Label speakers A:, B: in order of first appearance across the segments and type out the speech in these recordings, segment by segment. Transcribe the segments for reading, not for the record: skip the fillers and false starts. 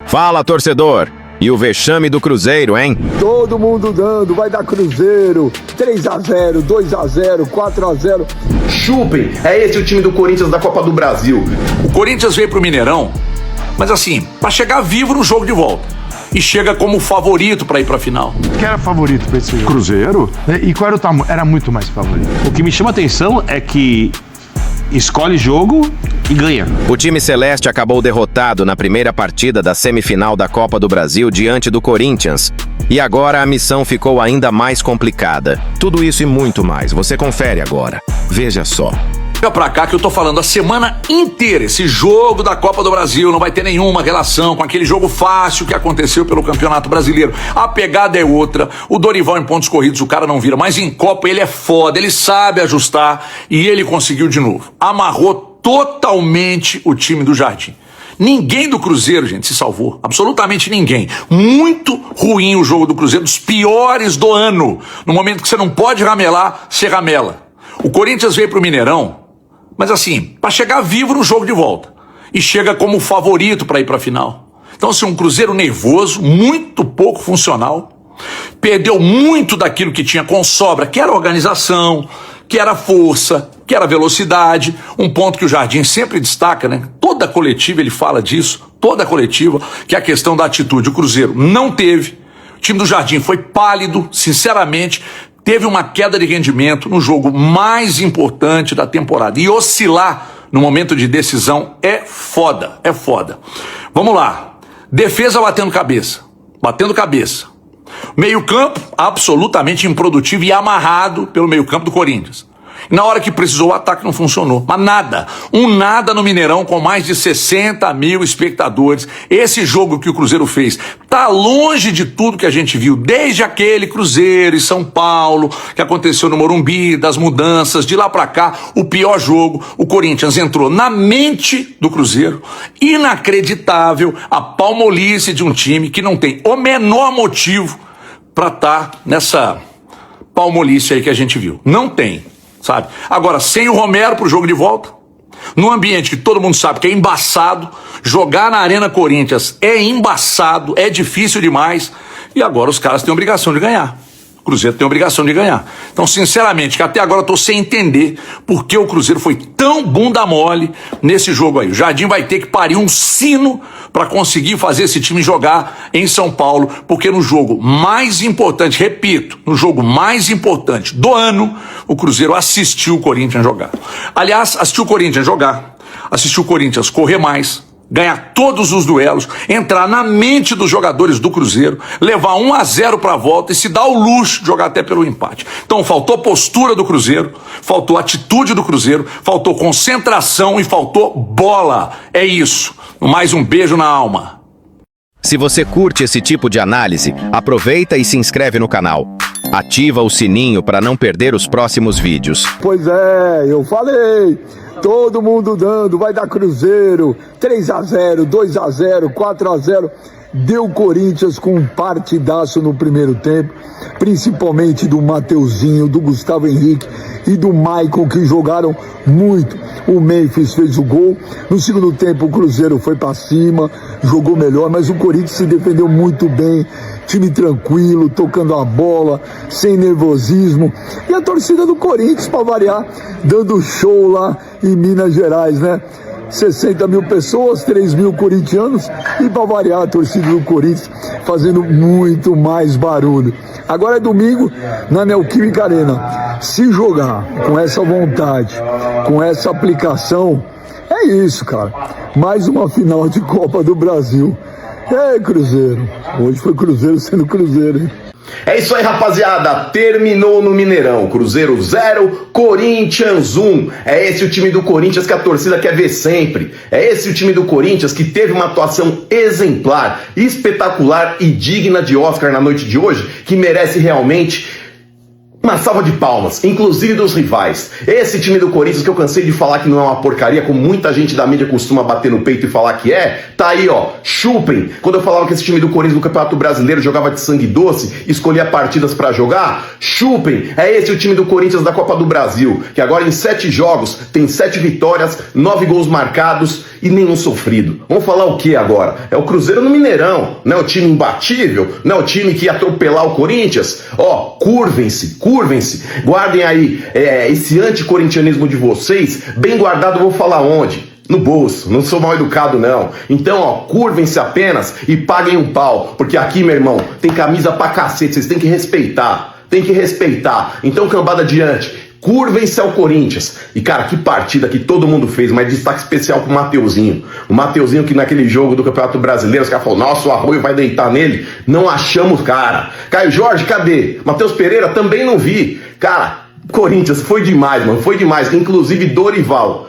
A: Fala, torcedor! E o vexame do Cruzeiro, hein?
B: Todo mundo dando, vai dar Cruzeiro, 3-0, 2-0, 4-0.
C: Chupem, é esse o time do Corinthians da Copa do Brasil.
D: O Corinthians veio pro Mineirão, mas assim, pra chegar vivo no jogo de volta. E chega como favorito pra ir pra final.
E: Quem era favorito pra esse jogo?
F: Cruzeiro?
E: E qual era o tamanho? Era muito mais favorito.
G: O que me chama a atenção é que escolhe jogo e ganha.
A: O time celeste acabou derrotado na primeira partida da semifinal da Copa do Brasil diante do Corinthians. E agora a missão ficou ainda mais complicada. Tudo isso e muito mais, você confere agora. Veja só.
D: Chega pra cá que eu tô falando a semana inteira, esse jogo da Copa do Brasil não vai ter nenhuma relação com aquele jogo fácil que aconteceu pelo Campeonato Brasileiro. A pegada é outra, o Dorival em pontos corridos o cara não vira, mas em Copa ele é foda, ele sabe ajustar e ele conseguiu de novo. Amarrou totalmente o time do Jardim. Ninguém do Cruzeiro, gente, se salvou. Absolutamente ninguém. Muito ruim o jogo do Cruzeiro, dos piores do ano. No momento que você não pode ramelar, você ramela. O Corinthians veio pro Mineirão, mas assim, para chegar vivo no jogo de volta. E chega como favorito para ir para a final. Então, assim, um Cruzeiro nervoso, muito pouco funcional. Perdeu muito daquilo que tinha com sobra, que era organização, que era força, que era velocidade. Um ponto que o Jardim sempre destaca, né? Toda coletiva ele fala disso, toda coletiva, que é a questão da atitude. O Cruzeiro não teve. O time do Jardim foi pálido, sinceramente. Teve uma queda de rendimento no jogo mais importante da temporada. E oscilar no momento de decisão é foda, é foda. Vamos lá. Defesa batendo cabeça. Batendo cabeça. Meio-campo absolutamente improdutivo e amarrado pelo meio-campo do Corinthians. Na hora que precisou, o ataque não funcionou. Mas nada. Um nada no Mineirão com mais de 60 mil espectadores. Esse jogo que o Cruzeiro fez tá longe de tudo que a gente viu. Desde aquele Cruzeiro e São Paulo, que aconteceu no Morumbi, das mudanças, de lá pra cá, o pior jogo. O Corinthians entrou na mente do Cruzeiro. Inacreditável a palmolice de um time que não tem o menor motivo pra estar nessa palmolice aí que a gente viu. Não tem. Sabe? Agora, sem o Romero pro jogo de volta, num ambiente que todo mundo sabe que é embaçado, jogar na Arena Corinthians é embaçado, é difícil demais, e agora os caras têm obrigação de ganhar. O Cruzeiro tem obrigação de ganhar. Então, sinceramente, que até agora eu tô sem entender por que o Cruzeiro foi tão bunda mole nesse jogo aí. O Jardim vai ter que parir um sino para conseguir fazer esse time jogar em São Paulo, porque no jogo mais importante, repito, no jogo mais importante do ano, o Cruzeiro assistiu o Corinthians jogar. Aliás, assistiu o Corinthians jogar, assistiu o Corinthians correr mais, ganhar todos os duelos, entrar na mente dos jogadores do Cruzeiro, levar 1-0 para a volta e se dar o luxo de jogar até pelo empate. Então faltou postura do Cruzeiro, faltou atitude do Cruzeiro, faltou concentração e faltou bola. É isso. Mais um beijo na alma.
A: Se você curte esse tipo de análise, aproveita e se inscreve no canal. Ativa o sininho para não perder os próximos vídeos.
B: Pois é, eu falei. Todo mundo dando, vai dar Cruzeiro, 3-0, 2-0, 4-0. Deu Corinthians com um partidaço no primeiro tempo, principalmente do Mateuzinho, do Gustavo Henrique e do Maicon, que jogaram muito. O Memphis fez o gol. No segundo tempo o Cruzeiro foi para cima, jogou melhor, mas o Corinthians se defendeu muito bem. Time tranquilo, tocando a bola, sem nervosismo. E a torcida do Corinthians, para variar, dando show lá em Minas Gerais, né? 60 mil pessoas, 3 mil corintianos e, para variar, a torcida do Corinthians fazendo muito mais barulho. Agora é domingo na Neoquímica Arena. Se jogar com essa vontade, com essa aplicação, é isso, cara. Mais uma final de Copa do Brasil. É, Cruzeiro. Hoje foi Cruzeiro sendo Cruzeiro, hein?
C: É isso aí, rapaziada. Terminou no Mineirão. Cruzeiro 0, Corinthians 1. É esse o time do Corinthians que a torcida quer ver sempre. É esse o time do Corinthians que teve uma atuação exemplar, espetacular e digna de Oscar na noite de hoje, que merece realmente Uma salva de palmas, inclusive dos rivais. Esse time do Corinthians que eu cansei de falar que não é uma porcaria, como muita gente da mídia costuma bater no peito e falar que tá aí, ó, chupem. Quando eu falava que esse time do Corinthians no Campeonato Brasileiro jogava de sangue doce, escolhia partidas pra jogar, chupem. É esse o time do Corinthians da Copa do Brasil, que agora em 7 jogos tem 7 vitórias, 9 gols marcados e nenhum sofrido. Vamos falar o que agora? É o Cruzeiro no Mineirão, não é o time imbatível, não é o time que ia atropelar o Corinthians? Ó, curvem-se, guardem aí esse anticorintianismo de vocês, bem guardado, eu vou falar onde? No bolso, não sou mal educado não. Então, ó, curvem-se apenas e paguem um pau, porque aqui, meu irmão, tem camisa pra cacete, vocês têm que respeitar, Então, cambada adiante. Curvem-se ao Corinthians. E, cara, que partida que todo mundo fez, mas destaque especial pro Mateuzinho. O Mateuzinho que naquele jogo do Campeonato Brasileiro, os caras falaram, nossa, o Arroio vai deitar nele. Não achamos, cara. Caio Jorge, cadê? Matheus Pereira, também não vi. Cara, Corinthians, foi demais, mano, foi demais. Inclusive Dorival,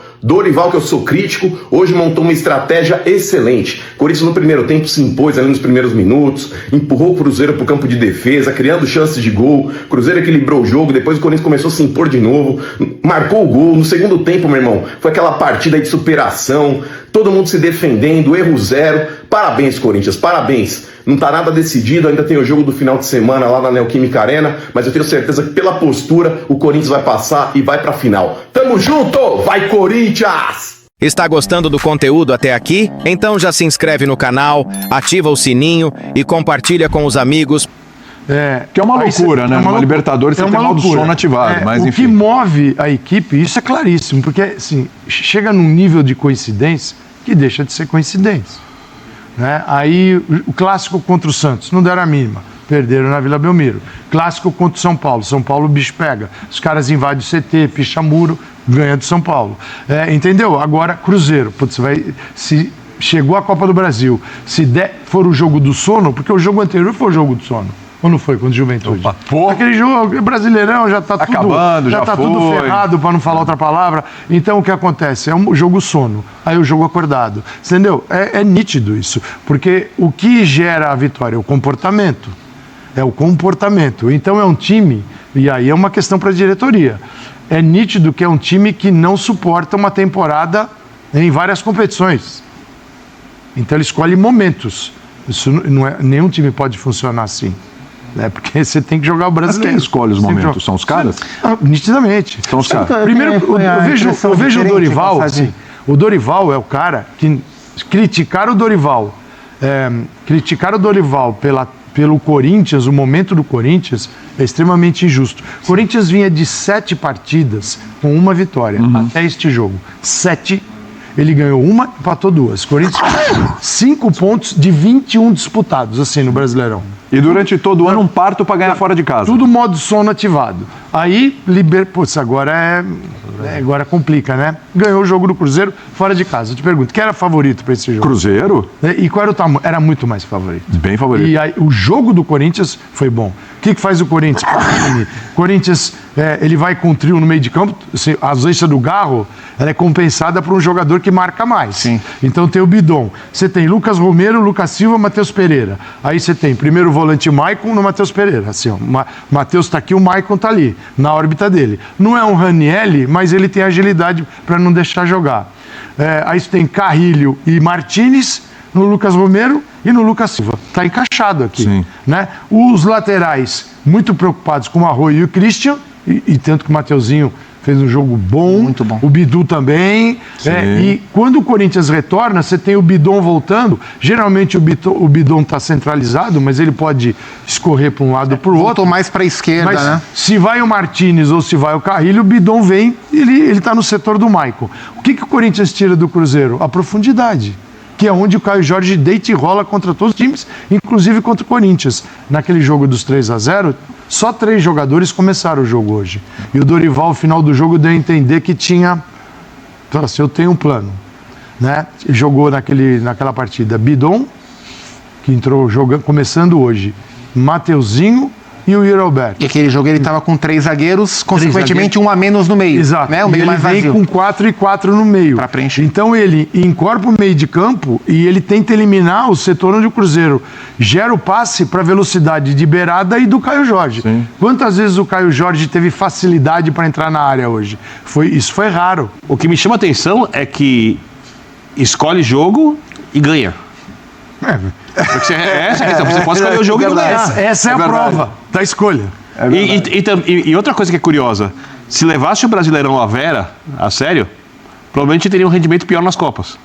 C: que eu sou crítico, hoje montou uma estratégia excelente. Corinthians no primeiro tempo se impôs ali nos primeiros minutos, empurrou o Cruzeiro pro campo de defesa, criando chances de gol. Cruzeiro equilibrou o jogo, depois o Corinthians começou a se impor de novo, marcou o gol. No segundo tempo, meu irmão, foi aquela partida aí de superação, todo mundo se defendendo, erro zero. Parabéns, Corinthians, parabéns. Não tá nada decidido, ainda tem o jogo do final de semana lá na Neoquímica Arena, mas eu tenho certeza que pela postura o Corinthians vai passar e vai pra final. Tamo junto! Vai, Corinthians!
A: Está gostando do conteúdo até aqui? Então já se inscreve no canal, ativa o sininho e compartilha com os amigos.
F: Que é uma loucura, né? Uma Libertadores você tem o modo sono ativado, mas enfim.
E: O que move a equipe, isso é claríssimo, porque assim, chega num nível de coincidência que deixa de ser coincidência. Né? Aí o clássico contra o Santos, não deram a mínima, perderam na Vila Belmiro. Clássico contra o São Paulo o bicho pega, os caras invadem o CT, picha muro, ganha do São Paulo. Entendeu? Agora Cruzeiro, putz, se chegou a Copa do Brasil, se for o jogo do sono, porque o jogo anterior foi o jogo do sono. Ou não foi, contra o Juventude? Aquele jogo, Brasileirão, já está tudo acabando, já tá tudo ferrado, para não falar outra palavra. Então, o que acontece? É um jogo sono, aí o jogo acordado. Entendeu? É nítido isso, porque o que gera a vitória é o comportamento. É o comportamento. Então, é um time, e aí é uma questão para a diretoria, é nítido que é um time que não suporta uma temporada em várias competições. Então, ele escolhe momentos. Isso não é, nenhum time pode funcionar assim. Porque você tem que jogar o brasileiro.
F: Mas quem escolhe os momentos? São os caras?
E: Nitidamente.
F: São os caras.
E: Primeiro, eu vejo o Dorival, assim, o Dorival é o cara que criticar o Dorival pelo Corinthians, o momento do Corinthians é extremamente injusto. O Corinthians vinha de 7 partidas com uma vitória até este jogo. 7. Ele ganhou uma, empatou 2. Corinthians 5 pontos de 21 disputados, assim, no Brasileirão.
F: E durante todo o ano um parto para ganhar fora de casa.
E: Tudo modo sono ativado. Aí, putz, agora complica, né? Ganhou o jogo do Cruzeiro fora de casa. Eu te pergunto, quem era favorito para esse jogo?
F: Cruzeiro?
E: E qual era o tamanho? Era muito mais favorito.
F: Bem favorito.
E: E aí, o jogo do Corinthians foi bom. O que faz o Corinthians? O Corinthians, ele vai com um trio no meio de campo. A ausência do Garro, ela é compensada por um jogador que marca mais.
F: Sim.
E: Então tem o Bidon. Você tem Lucas Romero, Lucas Silva, Matheus Pereira. Aí você tem primeiro volante Maicon no Matheus Pereira. Assim, ó, Matheus está aqui, o Maicon está ali, na órbita dele. Não é um Ranieri, mas ele tem agilidade para não deixar jogar. Aí você tem Carrilho e Martínez no Lucas Romero e no Lucas Silva. Está encaixado aqui.
F: Sim.
E: Né? Os laterais muito preocupados com o Arroio e o Christian, e tanto que o Mateuzinho fez um jogo bom,
H: muito bom.
E: O Bidu também. E quando o Corinthians retorna, você tem o Bidon voltando. Geralmente o Bidon está centralizado, mas ele pode escorrer para um lado ou para o outro.
H: Voltou mais para a esquerda,
E: mas,
H: né?
E: se vai o Martínez ou se vai o Carrilho, o Bidon vem, ele está no setor do Maicon. O que o Corinthians tira do Cruzeiro? A profundidade, que é onde o Caio Jorge deita e rola contra todos os times, inclusive contra o Corinthians. Naquele jogo dos 3-0, só 3 jogadores começaram o jogo hoje. E o Dorival, no final do jogo, deu a entender que tinha... Então, assim, eu tenho um plano. Né? Jogou naquela partida Bidon, que entrou jogando, começando hoje, Mateuzinho, e o Yuri Alberto.
H: E aquele jogo ele estava com 3 zagueiros, consequentemente um a menos no meio.
E: Exato.
H: Né? O meio
E: e ele
H: mais
E: vem
H: vazio.
E: com 4 e 4 no meio.
H: Para preencher.
E: Então ele incorpora o meio de campo e ele tenta eliminar o setor onde o Cruzeiro gera o passe para a velocidade de beirada e do Caio Jorge.
F: Sim.
E: Quantas vezes o Caio Jorge teve facilidade para entrar na área hoje? Isso foi raro.
G: O que me chama a atenção é que escolhe jogo e ganha. Porque essa é a questão, você pode escolher o jogo e não ganhar.
E: Essa é a prova da escolha.
G: E outra coisa que é curiosa, se levasse o Brasileirão à Vera, a sério, provavelmente teria um rendimento pior nas Copas.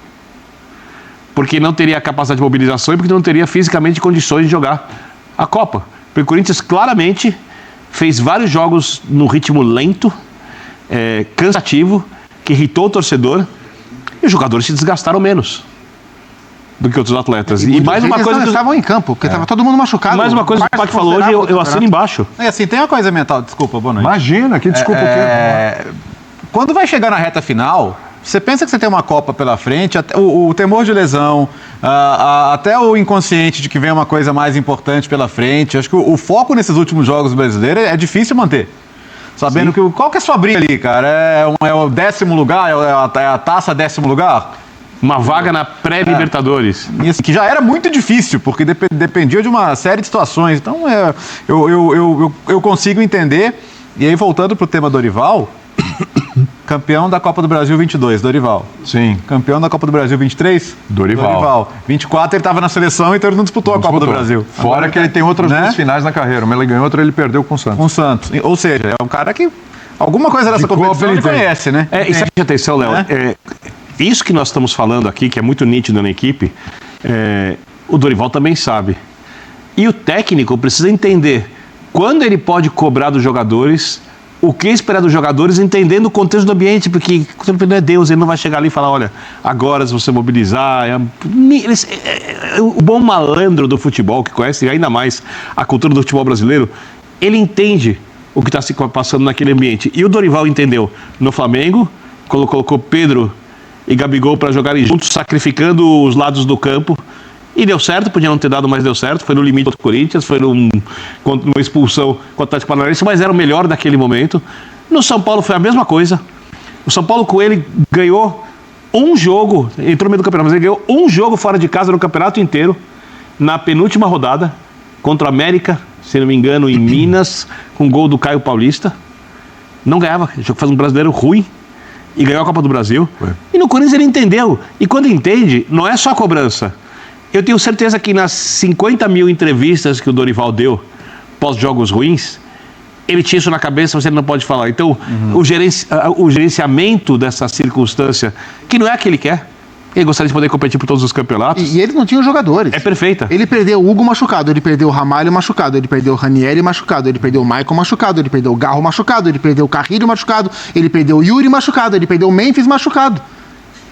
G: Porque não teria a capacidade de mobilização e porque não teria fisicamente condições de jogar a Copa. Porque o Corinthians claramente fez vários jogos no ritmo lento, cansativo, que irritou o torcedor, e os jogadores se desgastaram menos do que outros atletas. E mais uma coisa...
H: Eles estavam em campo, porque estava todo mundo machucado.
G: Mais uma coisa que o Paty falou hoje, eu assino embaixo.
I: E assim, tem uma coisa mental, desculpa, boa noite.
F: Imagina, que desculpa o quê?
I: Quando vai chegar na reta final, você pensa que você tem uma Copa pela frente, o temor de lesão, até o inconsciente de que vem uma coisa mais importante pela frente. Acho que o foco nesses últimos jogos brasileiros é difícil manter. Sabendo que qual que é a sua briga ali, cara? É o 10º lugar? É a taça 10º lugar?
G: Uma vaga na pré-Libertadores.
I: E assim, que já era muito difícil, porque dependia de uma série de situações. Então, eu consigo entender. E aí, voltando para o tema Dorival, campeão da Copa do Brasil 22, Dorival.
F: Sim.
I: Campeão da Copa do Brasil 23,
F: Dorival.
I: 24, ele estava na seleção, então ele não disputou a Copa do Brasil.
F: Fora
I: Agora,
F: que ele tem outras duas finais na carreira. Uma ele ganhou, outra ele perdeu com o Santos.
I: Com o Santos. Ou seja, é um cara que alguma coisa dessa competição ele conhece, né?
G: E preste atenção, Léo. Isso que nós estamos falando aqui, que é muito nítido na equipe, o Dorival também sabe. E o técnico precisa entender quando ele pode cobrar dos jogadores, o que esperar dos jogadores, entendendo o contexto do ambiente, porque não é Deus, ele não vai chegar ali e falar, olha, agora se você mobilizar... O bom malandro do futebol, que conhece ainda mais a cultura do futebol brasileiro, ele entende o que está se passando naquele ambiente. E o Dorival entendeu no Flamengo, colocou Pedro e Gabigol para jogarem juntos, sacrificando os lados do campo. E deu certo, podia não ter dado, mas deu certo. Foi no limite contra o Corinthians, foi numa expulsão contra o Atlético Paranaense, mas era o melhor daquele momento. No São Paulo foi a mesma coisa. O São Paulo com ele ganhou um jogo, entrou no meio do campeonato, mas ele ganhou um jogo fora de casa no campeonato inteiro, na penúltima rodada, contra o América, se não me engano, em Minas, com gol do Caio Paulista. Não ganhava, o jogo faz um brasileiro ruim. E ganhou a Copa do Brasil. E no Corinthians ele entendeu. E quando entende, não é só cobrança. Eu tenho certeza que nas 50 mil entrevistas que o Dorival deu pós-jogos ruins, ele tinha isso na cabeça, você não pode falar. Então, o gerenciamento dessa circunstância, que não é a que ele quer, ele gostaria de poder competir por todos os campeonatos.
H: E ele não tinha jogadores.
G: É perfeita.
H: Ele perdeu o Hugo machucado, ele perdeu o Ramalho machucado, ele perdeu o Ranieri machucado, ele perdeu o Maicon machucado, ele perdeu o Garro machucado, ele perdeu o Carrilho machucado, ele perdeu o Yuri machucado, ele perdeu o Memphis machucado.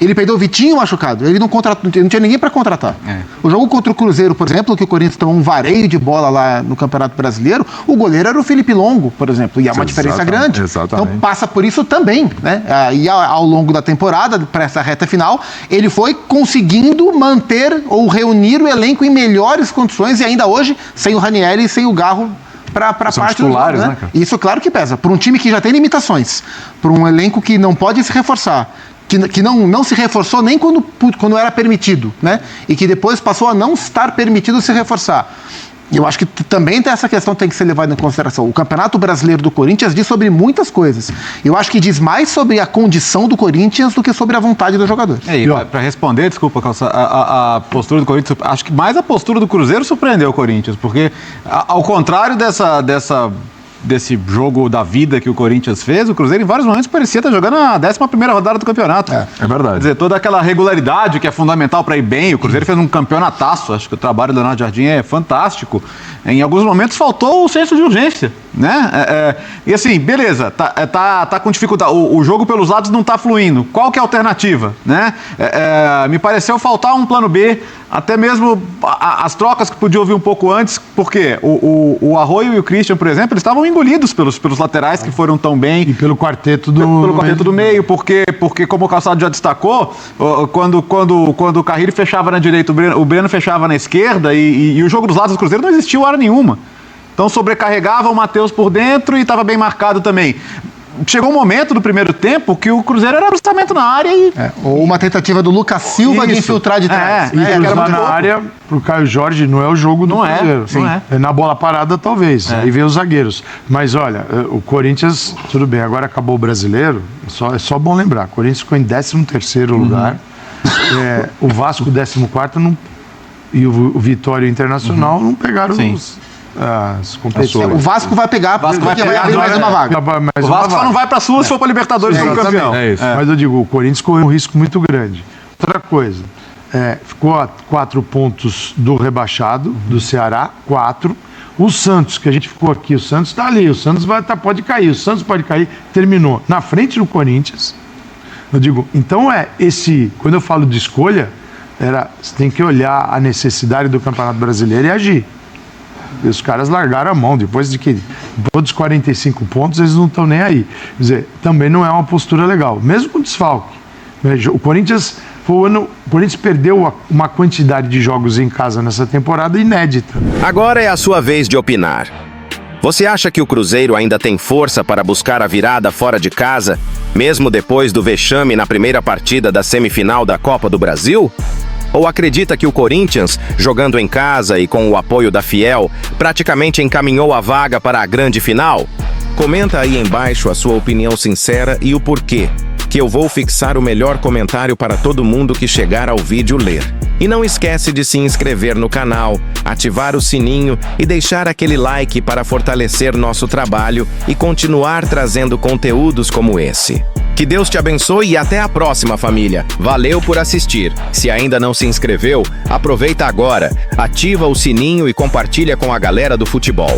H: Ele perdeu o Vitinho machucado, ele não tinha ninguém para contratar. O jogo contra o Cruzeiro, por exemplo, que o Corinthians tomou um vareio de bola lá no Campeonato Brasileiro, o goleiro era o Felipe Longo, por exemplo, e é uma diferença grande.
F: Exatamente.
H: Então passa por isso também, né? E ao longo da temporada, para essa reta final, ele foi conseguindo manter ou reunir o elenco em melhores condições e ainda hoje, sem o Ranieri e sem o Garro, para parte dos jogos, né? Isso claro que pesa. Para um time que já tem limitações, para um elenco que não pode se reforçar, que não se reforçou nem quando era permitido, né? E que depois passou a não estar permitido se reforçar. Eu acho que também essa questão tem que ser levada em consideração. O Campeonato Brasileiro do Corinthians diz sobre muitas coisas. Eu acho que diz mais sobre a condição do Corinthians do que sobre a vontade do jogador.
I: Para responder, desculpa, Calça, a postura do Corinthians, acho que mais a postura do Cruzeiro surpreendeu o Corinthians, porque ao contrário desse jogo da vida que o Corinthians fez, o Cruzeiro em vários momentos parecia estar jogando a 11ª rodada do campeonato.
F: É verdade.
I: Quer dizer, toda aquela regularidade que é fundamental para ir bem, o Cruzeiro fez um campeonataço, acho que o trabalho do Leonardo Jardim é fantástico. Em alguns momentos faltou o senso de urgência, né? E assim, beleza, tá com dificuldade, o jogo pelos lados não tá fluindo. Qual que é a alternativa, né? Me pareceu faltar um plano B, até mesmo as trocas que podia ouvir um pouco antes, porque o Arroio e o Christian, por exemplo, eles estavam engolidos pelos laterais que foram tão bem.
E: E pelo quarteto do
I: meio, porque como o Calçado já destacou, quando o Carrilho fechava na direita, o Breno fechava na esquerda e o jogo dos lados do Cruzeiro não existiu hora nenhuma. Então sobrecarregava o Matheus por dentro e estava bem marcado também. Chegou um momento do primeiro tempo que o Cruzeiro era cruzamento na área e...
H: ou uma tentativa do Lucas Silva de infiltrar de trás.
E: Cruzar na área pro Caio Jorge não é o jogo do Cruzeiro.
I: Não é.
E: Na bola parada, talvez. Aí vem os zagueiros. Mas olha, o Corinthians, tudo bem, agora acabou o Brasileiro, é só bom lembrar. O Corinthians ficou em 13º lugar. O Vasco, 14º, e o Vitória Internacional não pegaram as competições.
H: O Vasco vai pegar, vai abrir mais uma vaga.
I: O Vasco só não vai para a Sul se for para Libertadores como campeão.
E: Mas eu digo, o Corinthians correu um risco muito grande. Outra coisa, ficou a 4 pontos do rebaixado, do Ceará, 4. O Santos, que a gente ficou aqui, o Santos está ali, o Santos pode cair, terminou na frente do Corinthians. Eu digo, então quando eu falo de escolha, você tem que olhar a necessidade do Campeonato Brasileiro e agir. E os caras largaram a mão, depois dos 45 pontos, eles não estão nem aí. Quer dizer, também não é uma postura legal, mesmo com desfalque. O Corinthians perdeu uma quantidade de jogos em casa nessa temporada inédita.
A: Agora é a sua vez de opinar. Você acha que o Cruzeiro ainda tem força para buscar a virada fora de casa, mesmo depois do vexame na primeira partida da semifinal da Copa do Brasil? Ou acredita que o Corinthians, jogando em casa e com o apoio da Fiel, praticamente encaminhou a vaga para a grande final? Comenta aí embaixo a sua opinião sincera e o porquê, que eu vou fixar o melhor comentário para todo mundo que chegar ao vídeo ler. E não esquece de se inscrever no canal, ativar o sininho e deixar aquele like para fortalecer nosso trabalho e continuar trazendo conteúdos como esse. Que Deus te abençoe e até a próxima, família. Valeu por assistir. Se ainda não se inscreveu, aproveita agora, ativa o sininho e compartilha com a galera do futebol.